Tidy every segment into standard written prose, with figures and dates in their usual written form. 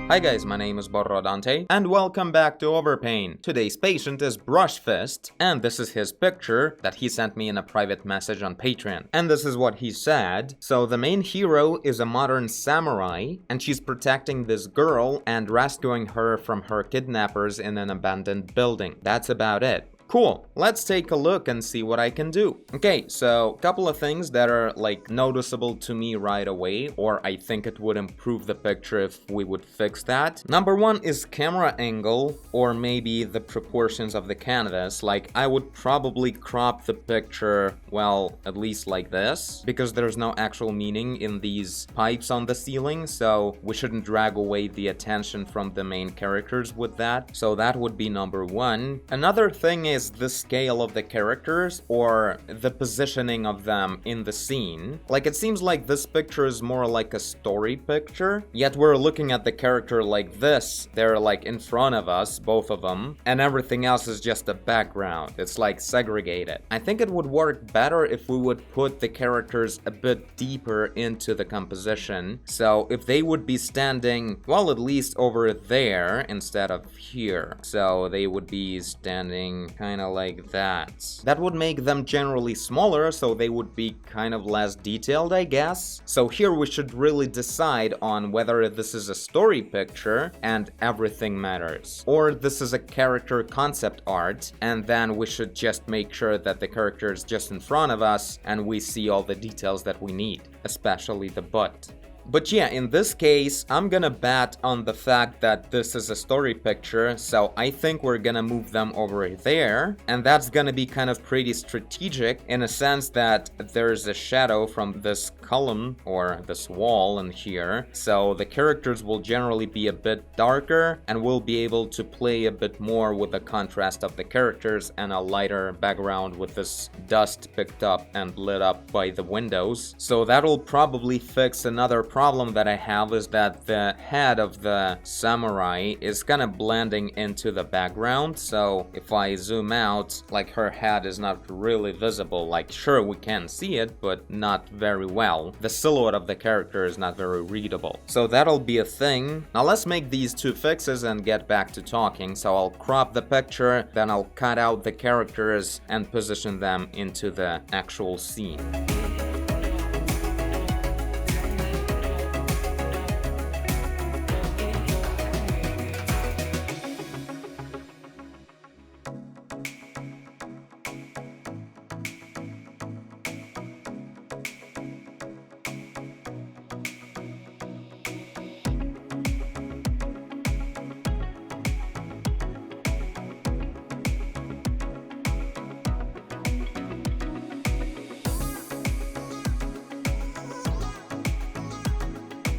Hi guys, my name is Dante, and welcome back to Overpain. Today's patient is Brushfist, and this is his picture that he sent me in a private message on Patreon. And this is what he said. So the main hero is a modern samurai, and she's protecting this girl and rescuing her from her kidnappers in an abandoned building. That's about it. Cool, let's take a look and see what I can do. Okay, so a couple of things that are like noticeable to me right away, or I think it would improve the picture if we would fix that. Number one is camera angle, or maybe the proportions of the canvas. Like, I would probably crop the picture, well, at least like this, because there's no actual meaning in these pipes on the ceiling, so we shouldn't drag away the attention from the main characters with that. So that would be number one. Another thing is the scale of the characters, or the positioning of them in the scene. Like, it seems like this picture is more like a story picture, yet we're looking at the character like this. They're like in front of us, both of them, and everything else is just a background. It's like segregated. I think it would work better if we would put the characters a bit deeper into the composition. So if they would be standing, well, at least over there instead of here. So they would be standing kind of like that. That would make them generally smaller, so they would be kind of less detailed, I guess. So here we should really decide on whether this is a story picture and everything matters, or this is a character concept art, and then we should just make sure that the character is just in front of us and we see all the details that we need, especially the butt. But yeah, in this case, I'm gonna bet on the fact that this is a story picture, so I think we're gonna move them over there, and that's gonna be kind of pretty strategic in a sense that there's a shadow from this column or this wall in here, so the characters will generally be a bit darker, and we'll be able to play a bit more with the contrast of the characters and a lighter background with this dust picked up and lit up by the windows. So that'll probably fix another problem that I have, is that the head of the samurai is kind of blending into the background. So if I zoom out, like, her head is not really visible. Like, sure, we can see it, but not very well. The silhouette of the character is not very readable. So that'll be a thing. Now let's make these two fixes and get back to talking. So I'll crop the picture, then I'll cut out the characters and position them into the actual scene.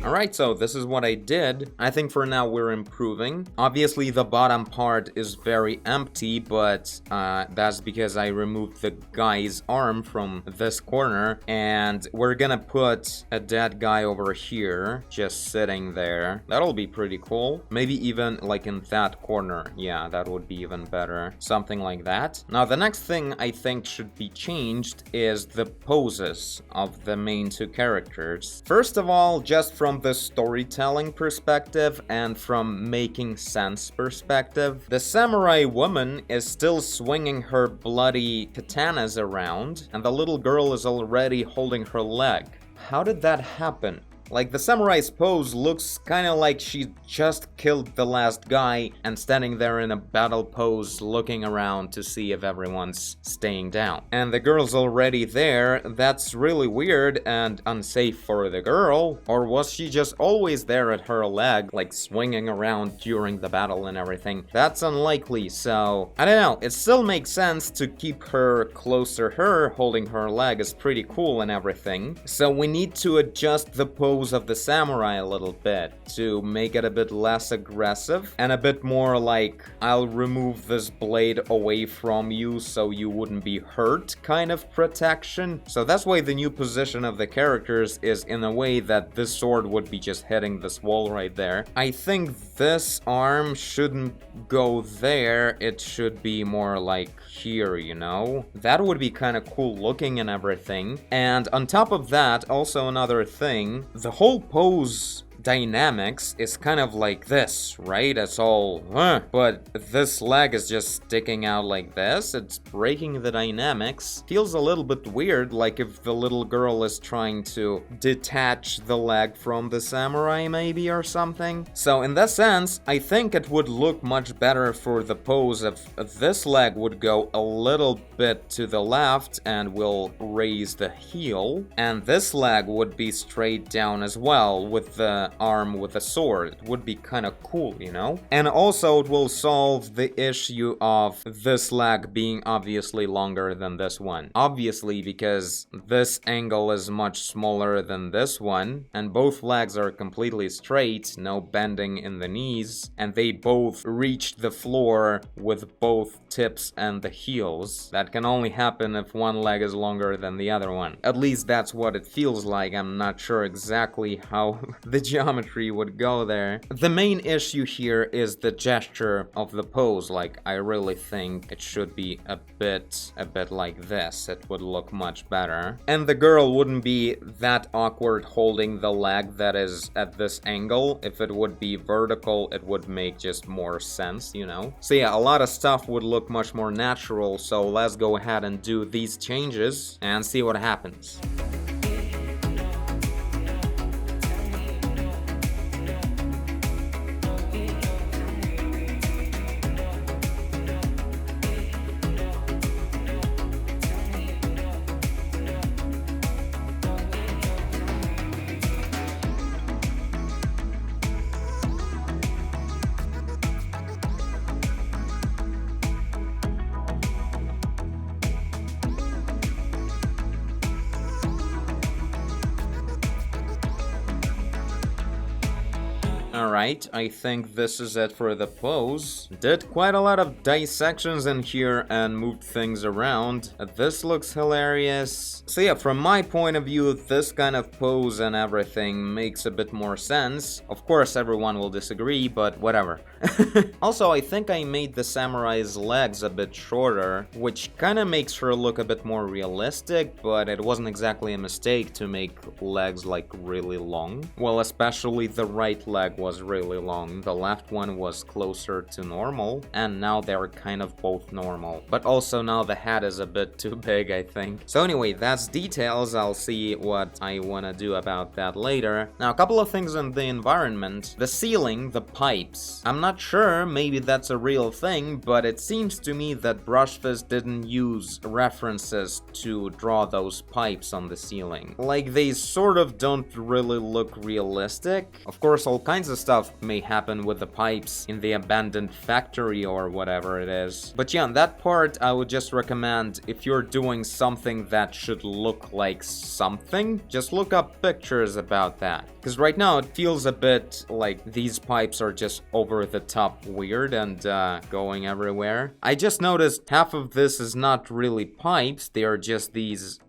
Alright, so this is what I did. I think for now we're improving. Obviously the bottom part is very empty, but that's because I removed the guy's arm from this corner, and we're gonna put a dead guy over here, just sitting there. That'll be pretty cool. Maybe even like in that corner. Yeah, that would be even better. Something like that. Now the next thing I think should be changed is the poses of the main two characters. First of all, just from the storytelling perspective and from making sense perspective, the samurai woman is still swinging her bloody katanas around, and the little girl is already holding her leg. How did that happen? Like, the samurai's pose looks kind of like she just killed the last guy and standing there in a battle pose looking around to see if everyone's staying down. And the girl's already there. That's really weird and unsafe for the girl. Or was she just always there at her leg, like swinging around during the battle and everything? That's unlikely, so I don't know. It still makes sense to keep her closer. Her holding her leg is pretty cool and everything. So we need to adjust the pose of the samurai a little bit to make it a bit less aggressive and a bit more like, I'll remove this blade away from you so you wouldn't be hurt kind of protection. So that's why the new position of the characters is in a way that this sword would be just hitting this wall right there. I think this arm shouldn't go there, it should be more like here, you know? That would be kind of cool looking and everything. And on top of that, also another thing, the whole pose dynamics is kind of like this, right? It's all, but this leg is just sticking out like this. It's breaking the dynamics. Feels a little bit weird, like if the little girl is trying to detach the leg from the samurai maybe or something. So in that sense, I think it would look much better for the pose if this leg would go a little bit to the left and will raise the heel, and this leg would be straight down as well with the arm with the sword. It would be kind of cool, you know? And also it will solve the issue of this leg being obviously longer than this one. Obviously, because this angle is much smaller than this one, and both legs are completely straight, no bending in the knees, and they both reach the floor with both tips and the heels. That can only happen if one leg is longer than the other one. At least that's what it feels like. I'm not sure exactly how the geometry would go there. The main issue here is the gesture of the pose. Like, I really think it should be a bit like this. It would look much better. And the girl wouldn't be that awkward holding the leg that is at this angle. If it would be vertical, it would make just more sense, you know? So yeah, a lot of stuff would look much more natural, so let's go ahead and do these changes and see what happens. Alright, I think this is it for the pose. Did quite a lot of dissections in here and moved things around. This looks hilarious. So yeah, from my point of view, this kind of pose and everything makes a bit more sense. Of course, everyone will disagree, but whatever. Also, I think I made the samurai's legs a bit shorter, which kind of makes her look a bit more realistic, but it wasn't exactly a mistake to make legs like really long. Well, especially the right leg was really long. The left one was closer to normal, and now they're kind of both normal. But also now the head is a bit too big, I think. So anyway, that's details. I'll see what I want to do about that later. Now, a couple of things in the environment. The ceiling, the pipes. I'm not sure, maybe that's a real thing, but it seems to me that Brushfist didn't use references to draw those pipes on the ceiling. Like, they sort of don't really look realistic. Of course, all kinds of stuff may happen with the pipes in the abandoned factory or whatever it is. But yeah, on that part, I would just recommend, if you're doing something that should look like something, just look up pictures about that. Because right now it feels a bit like these pipes are just over the top weird and going everywhere. I just noticed half of this is not really pipes, they are just these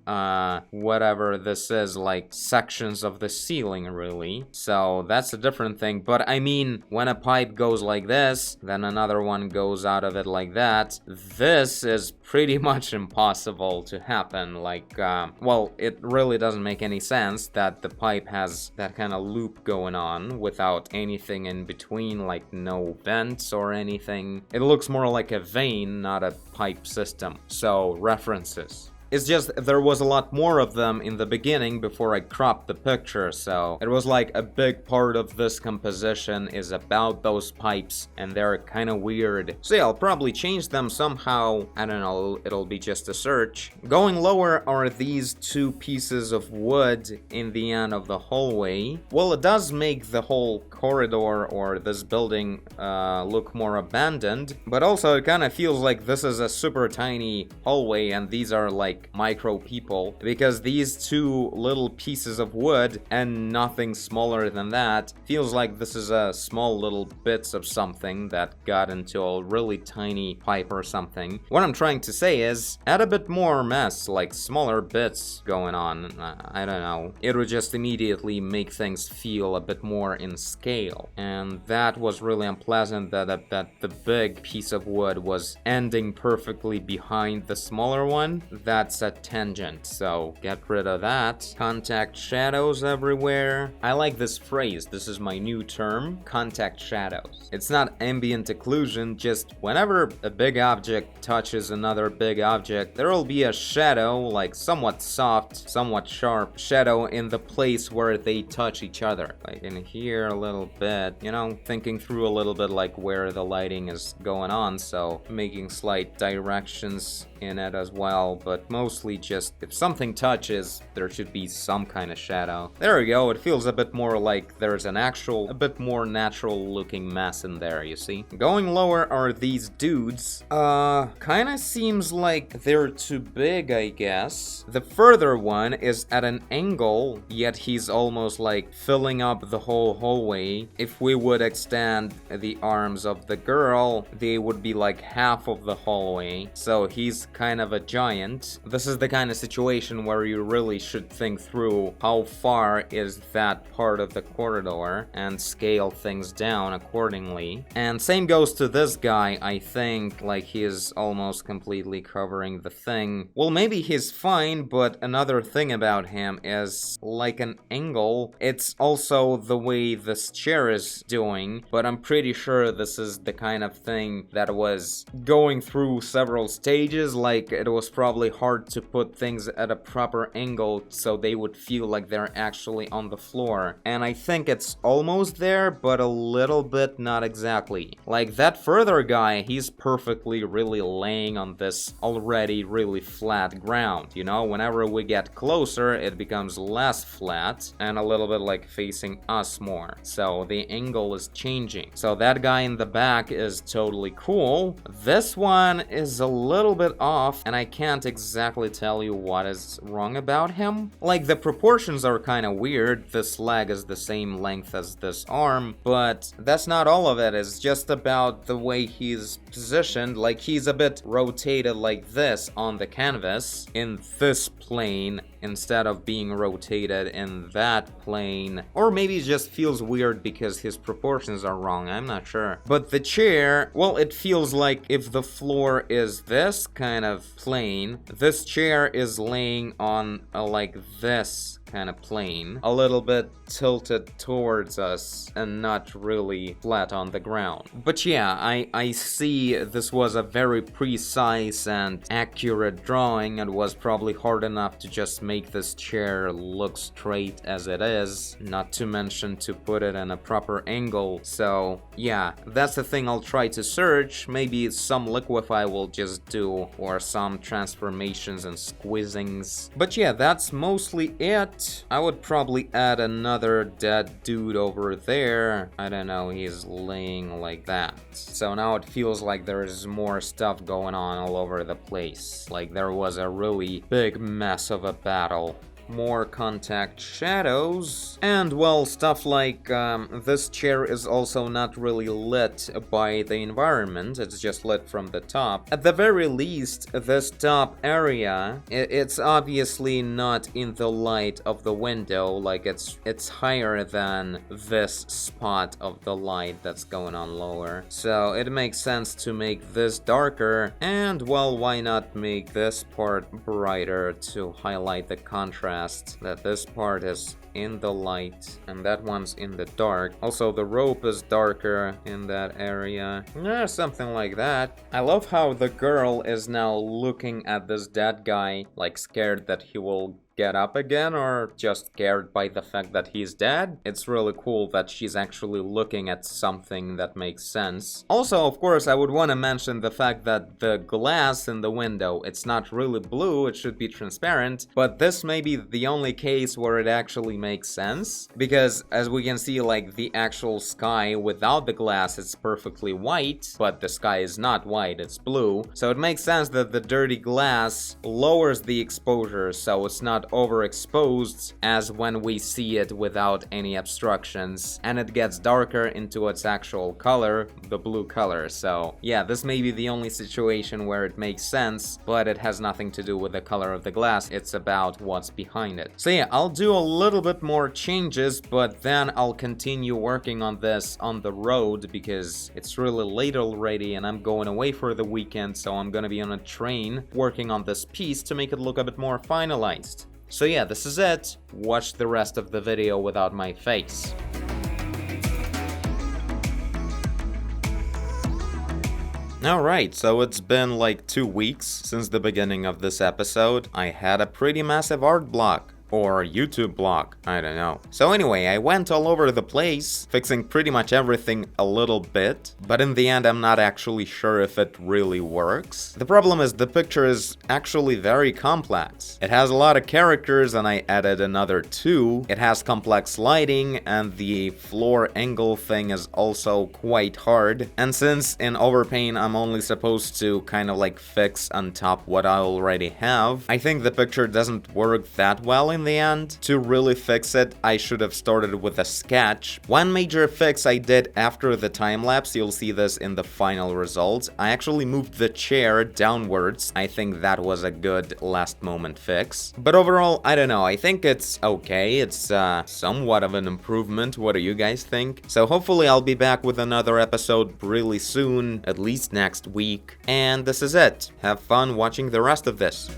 whatever this is, like sections of the ceiling, really. So that's a different thing. But I mean, when a pipe goes like this, then another one goes out of it like that, this is pretty much impossible to happen. Like, well, it really doesn't make any sense that the pipe has that kind of loop going on without anything in between, like no vents or anything. It looks more like a vein, not a pipe system. So, references. It's just there was a lot more of them in the beginning before I cropped the picture, so it was like a big part of this composition is about those pipes, and they're kind of weird. So yeah, I'll probably change them somehow. I don't know, it'll be just a search. Going lower are these two pieces of wood in the end of the hallway. Well, it does make the whole corridor or this building look more abandoned, but also it kind of feels like this is a super tiny hallway and these are like micro people, because these two little pieces of wood and nothing smaller than that feels like this is a small little bits of something that got into a really tiny pipe or something. What I'm trying to say is add a bit more mess, like smaller bits going on. I don't know. It would just immediately make things feel a bit more in scale. And that was really unpleasant that the big piece of wood was ending perfectly behind the smaller one. That that's a tangent, so get rid of that. Contact shadows everywhere. I like this phrase. This is my new term, contact shadows. It's not ambient occlusion, just whenever a big object touches another big object, there will be a shadow, like somewhat soft, somewhat sharp shadow in the place where they touch each other. Like in here a little bit, you know, thinking through a little bit like where the lighting is going on, so making slight directions in it as well, but mostly just if something touches, there should be some kind of shadow. There we go, it feels a bit more like there's an actual, a bit more natural looking mess in there, you see? Going lower are these dudes. Kinda seems like they're too big, I guess. The further one is at an angle, yet he's almost like filling up the whole hallway. If we would extend the arms of the girl, they would be like half of the hallway, so he's kind of a giant. This is the kind of situation where you really should think through how far is that part of the corridor and scale things down accordingly. And same goes to this guy. I think like he is almost completely covering the thing. Well, maybe he's fine, but another thing about him is like an angle. It's also the way this chair is doing, but I'm pretty sure this is the kind of thing that was going through several stages. Like it was probably hard to put things at a proper angle so they would feel like they're actually on the floor. And I think it's almost there, but a little bit not exactly. Like that further guy, he's perfectly really laying on this already really flat ground. You know, whenever we get closer, it becomes less flat and a little bit like facing us more. So the angle is changing. So that guy in the back is totally cool. This one is a little bit off, and I can't exactly tell you what is wrong about him. Like the proportions are kind of weird. This leg is the same length as this arm, but that's not all of it. It's just about the way he's positioned. Like he's a bit rotated like this on the canvas in this plane instead of being rotated in that plane. Or maybe it just feels weird because his proportions are wrong, I'm not sure. But the chair, well, it feels like if the floor is this kind of plane, this chair is laying on like this kind of plane, a little bit tilted towards us and not really flat on the ground. But yeah, I see this was a very precise and accurate drawing. It was probably hard enough to just make this chair look straight as it is, not to mention to put it in a proper angle. So yeah, that's the thing I'll try to search. Maybe some liquify will just do, or some transformations and squeezings. But yeah, that's mostly it. I would probably add another dead dude over there. I don't know, he's laying like that. So now it feels like there's more stuff going on all over the place. Like there was a really big mess of a battle. More contact shadows, and well, stuff like this chair is also not really lit by the environment, it's just lit from the top. At the very least, this top area, it's obviously not in the light of the window, like it's higher than this spot of the light that's going on lower. So it makes sense to make this darker, and well, why not make this part brighter to highlight the contrast that this part is in the light and that one's in the dark. Also, the rope is darker in that area. Yeah, something like that. I love how the girl is now looking at this dead guy, like scared that he will get up again, or just scared by the fact that he's dead. It's really cool that she's actually looking at something that makes sense. Also, of course, I would want to mention the fact that the glass in the window, it's not really blue, it should be transparent, but this may be the only case where it actually makes sense, because as we can see, like the actual sky without the glass is perfectly white, but the sky is not white, it's blue. So it makes sense that the dirty glass lowers the exposure, so it's not overexposed as when we see it without any obstructions, and it gets darker into its actual color, the blue color. So yeah, this may be the only situation where it makes sense, but it has nothing to do with the color of the glass, it's about what's behind it. So yeah, I'll do a little bit more changes, but then I'll continue working on this on the road because it's really late already and I'm going away for the weekend, so I'm gonna be on a train working on this piece to make it look a bit more finalized. So yeah, this is it. Watch the rest of the video without my face. Alright, so it's been like 2 weeks since the beginning of this episode. I had a pretty massive art block. Or YouTube block, I don't know. So anyway, I went all over the place, fixing pretty much everything a little bit, but in the end I'm not actually sure if it really works. The problem is the picture is actually very complex. It has a lot of characters and I added another 2. It has complex lighting and the floor angle thing is also quite hard. And since in Overpaint I'm only supposed to kind of like fix on top what I already have, I think the picture doesn't work that well in the end. To really fix it, I should have started with a sketch. One major fix I did after the time-lapse, you'll see this in the final results, I actually moved the chair downwards. I think that was a good last-moment fix. But overall, I don't know, I think it's okay. It's somewhat of an improvement. What do you guys think? So hopefully I'll be back with another episode really soon, at least next week. And this is it. Have fun watching the rest of this.